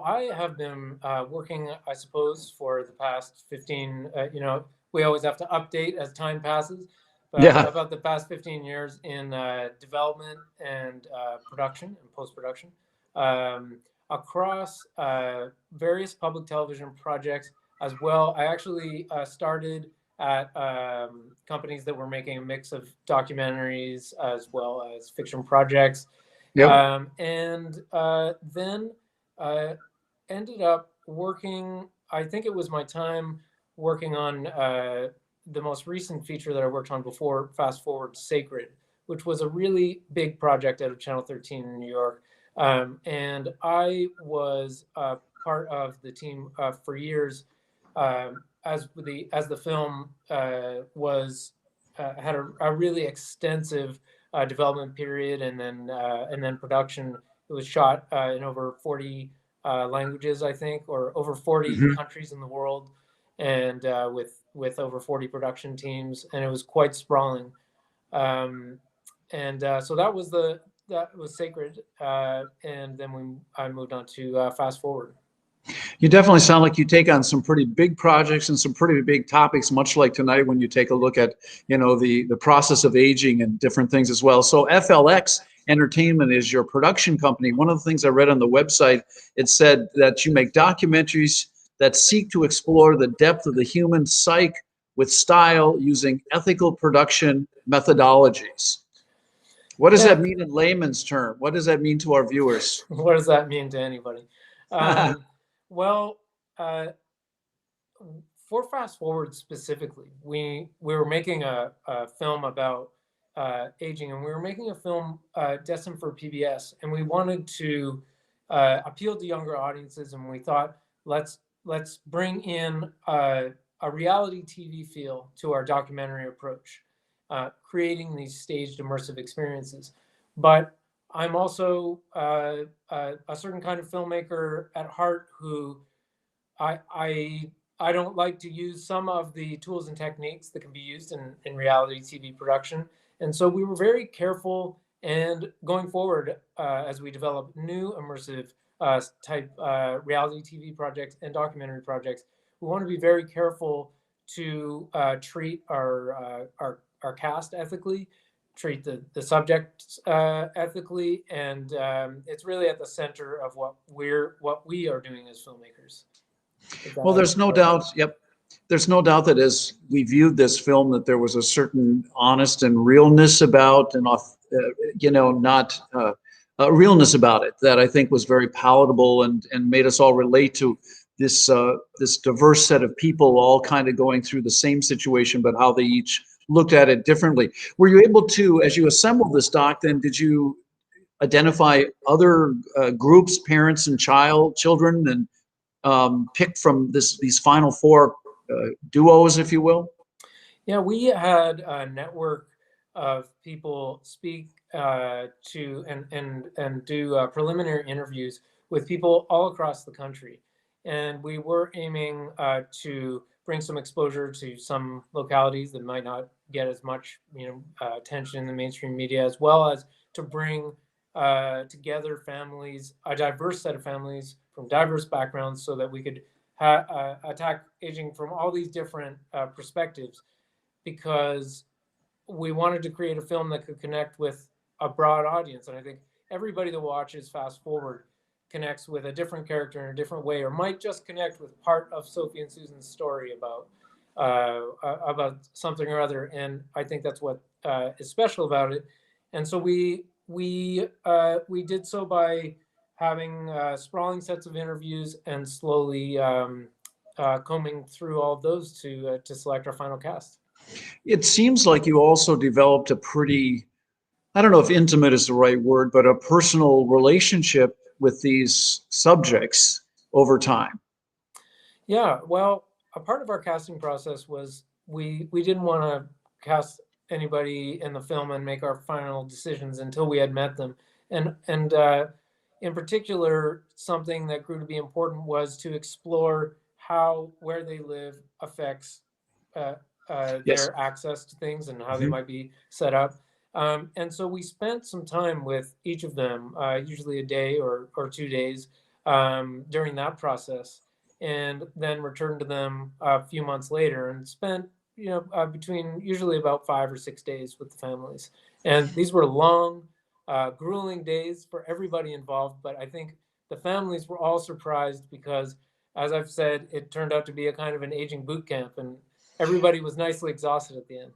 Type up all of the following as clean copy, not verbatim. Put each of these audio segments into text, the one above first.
I have been working, I suppose, for the past 15, we always have to update as time passes, but Yeah. about the past 15 years in development and production and post production um, across various public television projects as well. I actually started at companies that were making a mix of documentaries as well as fiction projects. Yep. And then uh, ended up working, I think it was my time working on the most recent feature that I worked on before Fast Forward, Sacred, which was a really big project out of Channel 13 in New York. And I was part of the team for years as the film was had a really extensive development period, and then production. It was shot in over 40 languages, I think, or over 40 Hmm. countries in the world, and with over 40 production teams, and it was quite sprawling. Um, and so that was Sacred, and then I moved on to Fast Forward. You definitely sound like you take on some pretty big projects and some pretty big topics, much like tonight when you take a look at, the process of aging and different things as well. So FLX Entertainment is your production company. One of the things I read on the website, it said that you make documentaries that seek to explore the depth of the human psyche with style using ethical production methodologies. What does that Yeah, mean in layman's term? What does that mean to our viewers? what does that mean to anybody? Um, well, uh, for Fast Forward specifically, we were making a film about aging, and we were making a film destined for PBS, and we wanted to appeal to younger audiences, and we thought let's bring in a reality TV feel to our documentary approach, creating these staged immersive experiences. But I'm also a certain kind of filmmaker at heart who I I I don't like to use some of the tools and techniques that can be used in reality TV production, and so we were very careful. And going forward, as we develop new immersive type reality TV projects and documentary projects, we want to be very careful to treat our cast ethically, treat the subjects ethically, and it's really at the center of what we are doing as filmmakers. If that Well, answers there's your no question. doubt. Yep. There's no doubt that as we viewed this film, that there was a certain honest and realness about, and not realness about it that I think was very palatable and made us all relate to this diverse set of people, all kind of going through the same situation, but how they each looked at it differently. Were you able to, as you assembled this doc, then did you identify other groups, parents and children, and picked from these final four duos, if you will? Yeah, we had a network of people speak to and do preliminary interviews with people all across the country, and we were aiming to bring some exposure to some localities that might not get as much attention in the mainstream media, as well as to bring together families, a diverse set of families from diverse backgrounds, so that we could attack aging from all these different perspectives, because we wanted to create a film that could connect with a broad audience. And I think everybody that watches Fast Forward connects with a different character in a different way, or might just connect with part of Sophie and Susan's story about something or other. And I think that's what is special about it. And so we did so by having sprawling sets of interviews and slowly combing through all of those to select our final cast. It seems like you also developed a pretty, I don't know if intimate is the right word, but a personal relationship with these subjects over time. Yeah, well, a part of our casting process was we didn't want to cast anybody in the film and make our final decisions until we had met them, and in particular, something that grew to be important was to explore how where they live affects uh, Yes. their access to things and how they Mhm. might be set up. And so we spent some time with each of them, usually a day or 2 days, during that process, and then returned to them a few months later and spent, between usually about 5 or 6 days with the families. And these were long, grueling days for everybody involved. But I think the families were all surprised because, as I've said, it turned out to be a kind of an aging boot camp, and everybody was nicely exhausted at the end.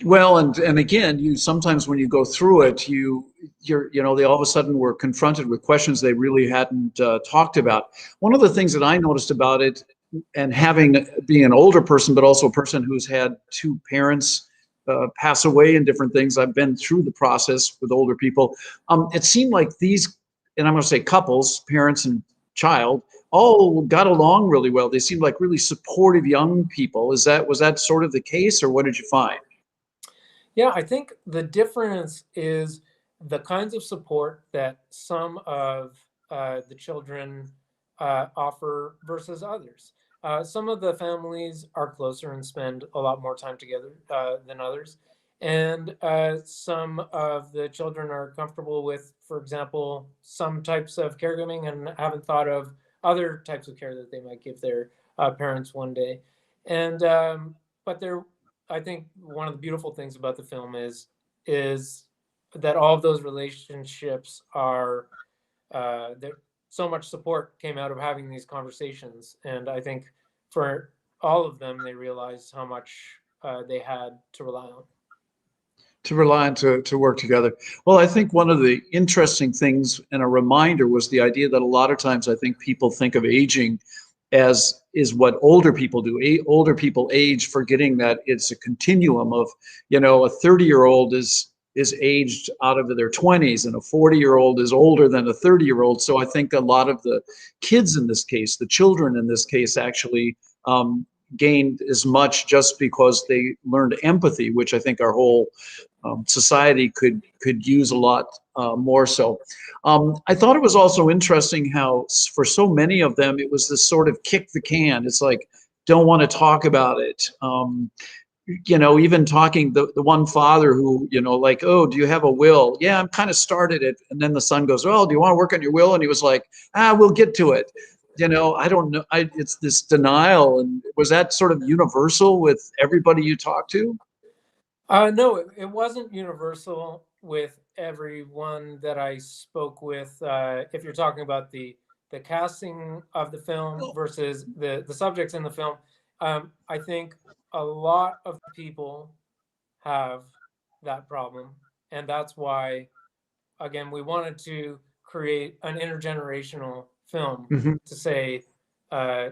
Well, and again, you sometimes when you go through it, they all of a sudden were confronted with questions they really hadn't talked about. One of the things that I noticed about it, and having being an older person, but also a person who's had two parents pass away and different things, I've been through the process with older people. It seemed like these, and I'm going to say couples, parents and child, all got along really well. They seemed like really supportive young people. Was that sort of the case, or what did you find? Yeah, I think the difference is the kinds of support that some of the children offer versus others. Some of the families are closer and spend a lot more time together than others. And some of the children are comfortable with, for example, some types of caregiving and haven't thought of other types of care that they might give their parents one day. And but there I think one of the beautiful things about the film is that all of those relationships are there. So much support came out of having these conversations, and I think for all of them, they realized how much they had to rely on. To rely on to work together. Well, I think one of the interesting things and a reminder was the idea that a lot of times I think people think of aging as is what older people do. Older people age forgetting that it's a continuum of, a 30-year-old is aged out of their 20s and a 40-year-old is older than a 30-year-old. So I think a lot of the kids in this case, the children in this case, actually gained as much just because they learned empathy, which I think our whole society could use a lot more so. I thought it was also interesting how for so many of them it was this sort of kick the can. It's like don't want to talk about it. Even talking the one father who like, oh, do you have a will? Yeah, I'm kind of started it, and then the son goes, oh, do you want to work on your will? And he was like, we'll get to it. I don't know. It's this denial, and was that sort of universal with everybody you talked to? No, it wasn't universal with everyone that I spoke with. If you're talking about the casting of the film versus the subjects in the film, I think a lot of people have that problem, and that's why, again, we wanted to create an intergenerational film Mhm. to say, uh,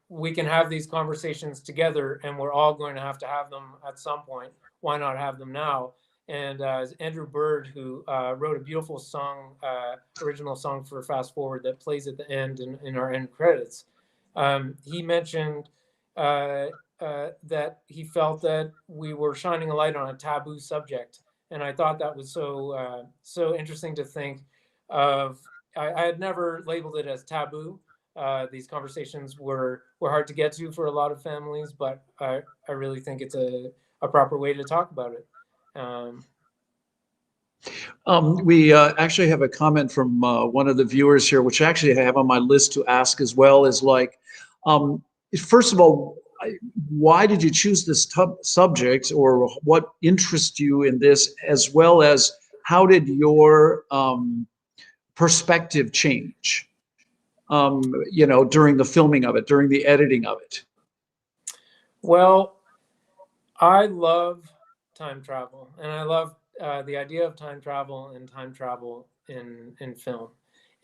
we can have these conversations together, and we're all going to have them at some point. Why not have them now? And Andrew Bird, who wrote a beautiful song, original song for Fast Forward that plays at the end in our end credits, he mentioned that he felt that we were shining a light on a taboo subject, and I thought that was so interesting to think of. I had never labeled it as taboo. These conversations were hard to get to for a lot of families, but I really think it's a proper way to talk about it. Um, We actually have a comment from one of the viewers here, which actually I have on my list to ask as well. Is like, um, first of all, why did you choose this subject, or what interests you in this, as well as how did your perspective change? During the filming of it, during the editing of it. well, I love time travel, and I love the idea of time travel and time travel in film.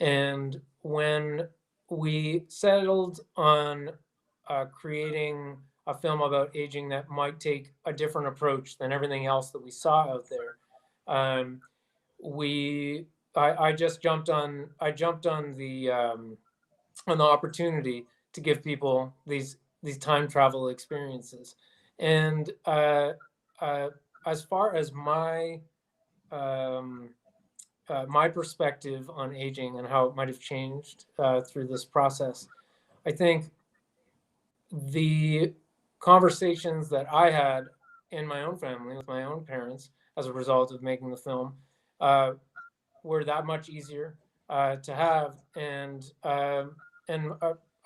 And when we settled on creating a film about aging that might take a different approach than everything else that we saw out there, um, we I just jumped on on the opportunity to give people these time travel experiences. And uh, as far as um, my perspective on aging and how it might have changed through this process, I think the conversations that I had in my own family with my own parents as a result of making the film uh, were that much easier. to have. And I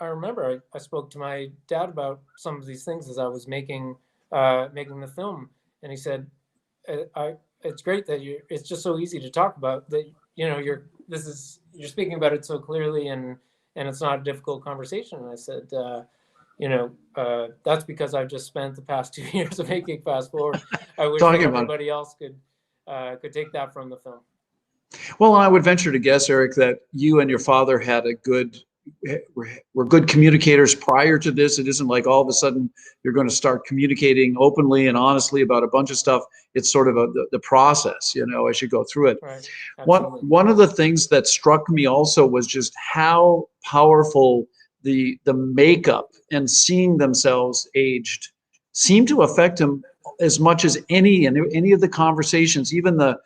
remember I spoke to my dad about some of these things as I was making the film, and he said, it's great that you. It's just so easy to talk about that. You know, you're speaking about it so clearly, and it's not a difficult conversation." And I said, that's because I've just spent the past 2 years of making Fast Forward. I wish that Talking about it. everybody else could take that from the film. Well, I would venture to guess, Eric, that you and your father had a good were good communicators prior to this. It isn't like all of a sudden you're going to start communicating openly and honestly about a bunch of stuff. It's sort of the process, as you go through it. Right. One Absolutely. one of the things that struck me also was just how powerful the makeup and seeing themselves aged seemed to affect him as much as any of the conversations, even the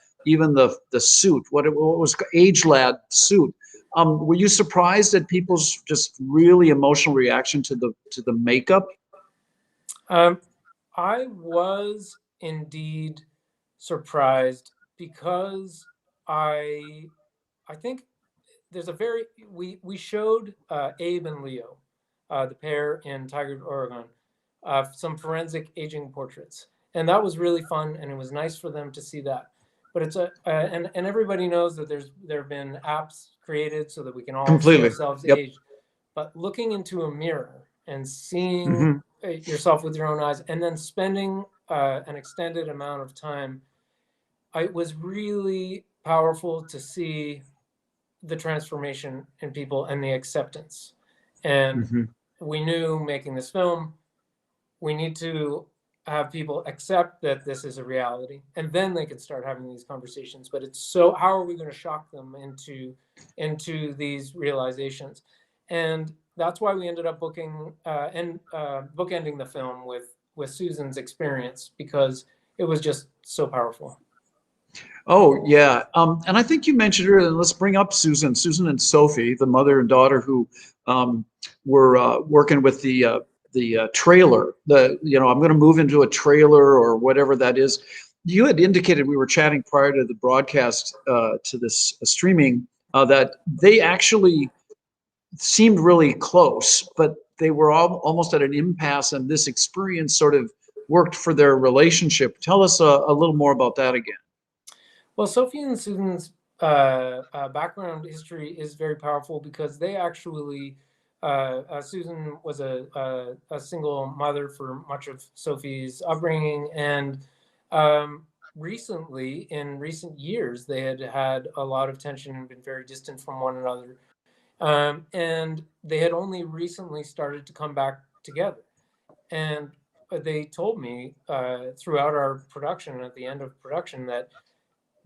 suit, what was age lad suit. Were you surprised at people's just really emotional reaction to the makeup? Um, I was indeed surprised because I I think there's a very we showed Abe and Leo, the pair in Tigard, Oregon, some forensic aging portraits, and that was really fun, and it was nice for them to see that. But it's and everybody knows that there have been apps created so that we can all see Completely. ourselves Yep. age, but looking into a mirror and seeing Hmm. yourself with your own eyes, and then spending an extended amount of time, it was really powerful to see the transformation in people and the acceptance. And Hmm. we knew making this film, we need to have people accept that this is a reality, and then they can start having these conversations. But it's so, how are we going to shock them into these realizations? And that's why we ended up booking and bookending the film with Susan's experience, because it was just so powerful. Oh, yeah. And I think you mentioned earlier, let's bring up Susan and Sophie, the mother and daughter who um, were working with the trailer. I'm going to move into a trailer or whatever that is. You had indicated, we were chatting prior to the broadcast to this streaming, that they actually seemed really close, but they were almost at an impasse, and this experience sort of worked for their relationship. Tell us a little more about that again. Well, Sophie and Susan's background history is very powerful because they actually, Susan was a single mother for much of Sophie's upbringing. And recently, in recent years, they had had a lot of tension and been very distant from one another. And they had only recently started to come back together. And they told me throughout our production, at the end of production, that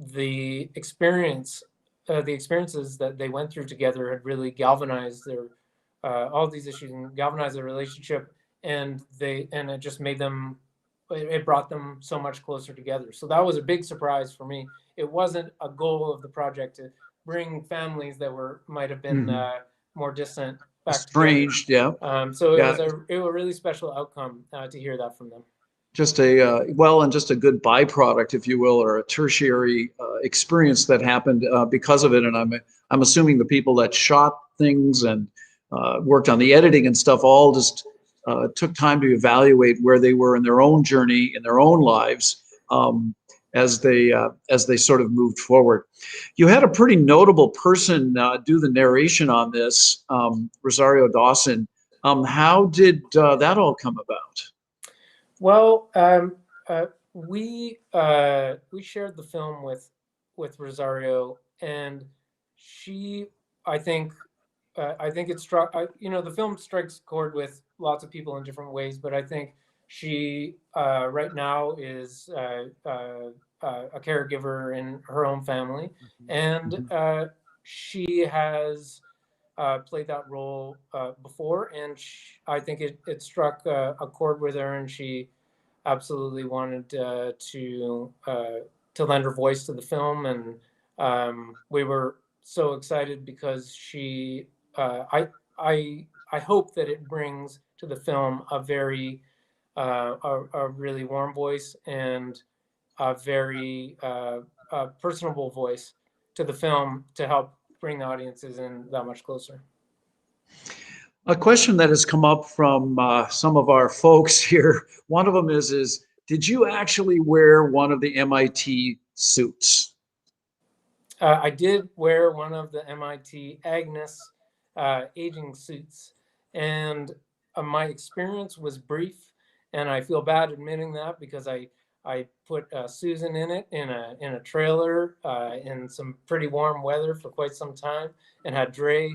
the experiences that they went through together had really galvanized their all these issues and galvanized their relationship, and it just made them, it brought them so much closer together. So that was a big surprise for me. It wasn't a goal of the project to bring families that might have been Hmm. more distant back together. Estranged, yeah. So Yeah, it was a really special outcome to hear that from them. just and just a good byproduct, if you will, or a tertiary experience that happened because of it. And I'm assuming the people that shot things and worked on the editing and stuff all just took time to evaluate where they were in their own journey, in their own lives, as they sort of moved forward. You had a pretty notable person do the narration on this, Rosario Dawson. How did that all come about? Well, we shared the film with Rosario, and she, I think, it struck. The film strikes chord with lots of people in different ways, but I think she right now is a caregiver in her own family, and Mhm. she has played that role before, and I think it struck a chord with her, and she absolutely wanted to lend her voice to the film. And we were so excited because I hope that it brings to the film a very a really warm voice and a very personable voice to the film to help bring the audiences in that much closer. A question that has come up from some of our folks here. One of them is did you actually wear one of the MIT suits? I did wear one of the MIT Agnes aging suits, and my experience was brief, and I feel bad admitting that because I put Susan in it in a trailer in some pretty warm weather for quite some time, and had Dre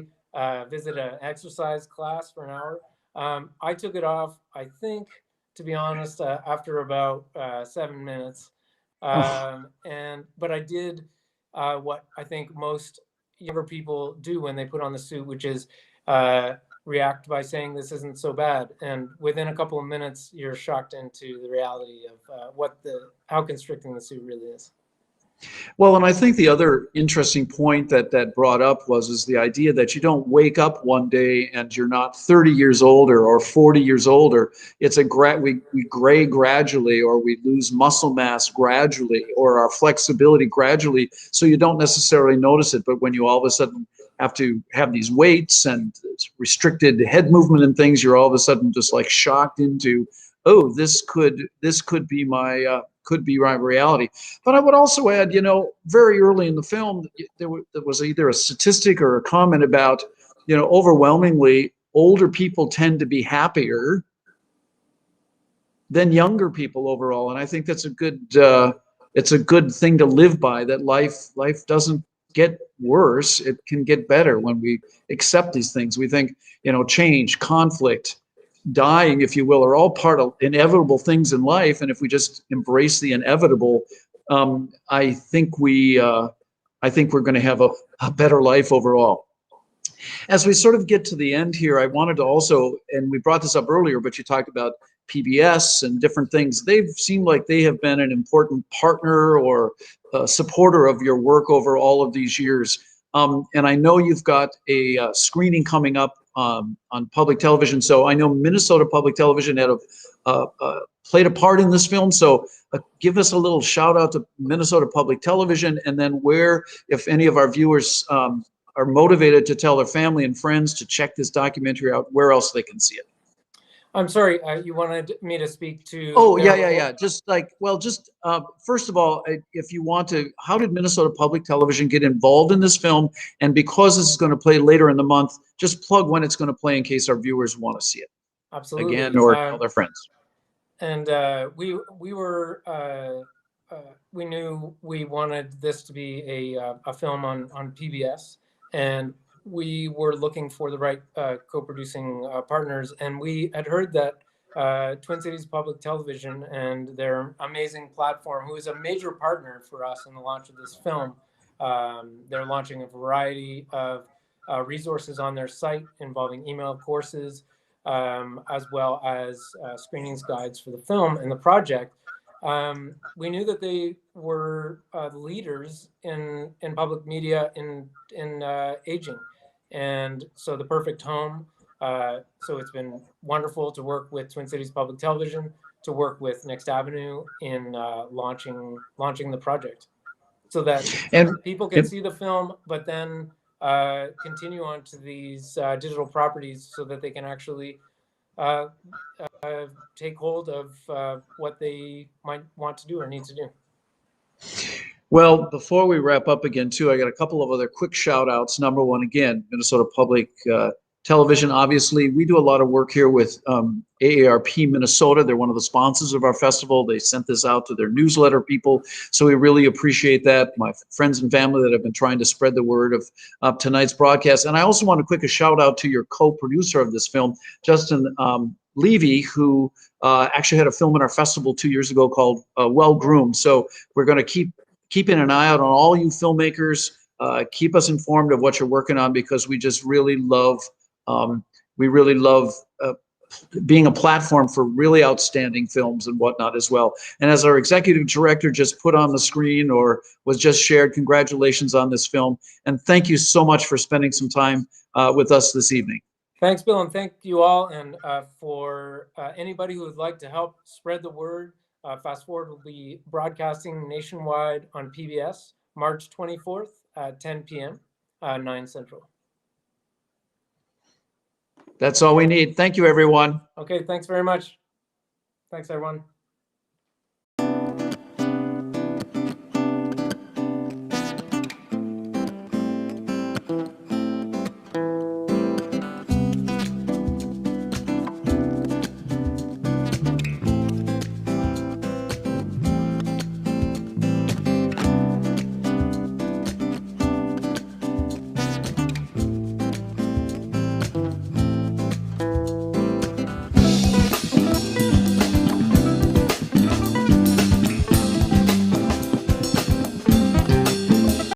visit an exercise class for an hour. I took it off, I think, to be honest, after about 7 minutes, Oh, but I did what I think most younger people do when they put on the suit, which is react by saying this isn't so bad, and within a couple of minutes you're shocked into the reality of how constricting the suit really is. well, and I think the other interesting point that brought up is the idea that you don't wake up one day and you're not 30 years older or 40 years older. It's we gray gradually, or we lose muscle mass gradually, or our flexibility gradually. So you don't necessarily notice it, but when you all of a sudden have to have these weights and restricted head movement and things, you're all of a sudden just like shocked into, oh, this could be my reality. But I would also add, very early in the film, there was either a statistic or a comment about, overwhelmingly older people tend to be happier than younger people overall, and I think that's it's a good thing to live by. That life doesn't get worse; it can get better when we accept these things. We think, change, conflict, dying, if you will, are all part of inevitable things in life. And if we just embrace the inevitable, I think we're going to have a better life overall. As we sort of get to the end here, I wanted to also, and we brought this up earlier, but you talked about PBS and different things. They've seemed like they have been an important partner or supporter of your work over all of these years. And I know you've got a screening coming up on public television. So I know Minnesota Public Television played a part in this film. So give us a little shout out to Minnesota Public Television, and then where, if any of our viewers are motivated to tell their family and friends to check this documentary out, where else they can see it. I'm sorry, you wanted me to speak to? Oh, yeah. Just first of all, if you want to, how did Minnesota Public Television get involved in this film? And because this is going to play later in the month, just plug when it's going to play in case our viewers want to see it. Absolutely. Again, or tell their friends. And we knew we wanted this to be a film on PBS, and we were looking for the right co-producing partners, and we had heard that Twin Cities Public Television and their amazing platform, who is a major partner for us in the launch of this film, they're launching a variety of resources on their site involving email courses, as well as screenings guides for the film and the project. We knew that they were leaders in public media in aging, and so the perfect home. So it's been wonderful to work with Twin Cities Public Television, to work with Next Avenue in launching the project, so that people can see the film, but then continue on to these digital properties so that they can actually take hold of what they might want to do or need to do. Well, before we wrap up again, too, I got a couple of other quick shout outs. Number one, again, Minnesota Public Television. Obviously, we do a lot of work here with AARP Minnesota. They're one of the sponsors of our festival. They sent this out to their newsletter people, so we really appreciate that. My friends and family that have been trying to spread the word of tonight's broadcast. And I also want to quick a shout out to your co-producer of this film, Justin Levy, who actually had a film in our festival 2 years ago called Well Groomed. So we're going to keeping an eye out on all you filmmakers. Keep us informed of what you're working on, because we just really love being a platform for really outstanding films and whatnot as well. And as our executive director just put on the screen or was just shared, congratulations on this film. And thank you so much for spending some time with us this evening. Thanks, Bill, and thank you all. And for anybody who would like to help spread the word, Fast Forward will be broadcasting nationwide on PBS March 24th at 10 p.m. 9 Central. That's all we need. Thank you, everyone. Okay, thanks very much. Thanks, everyone.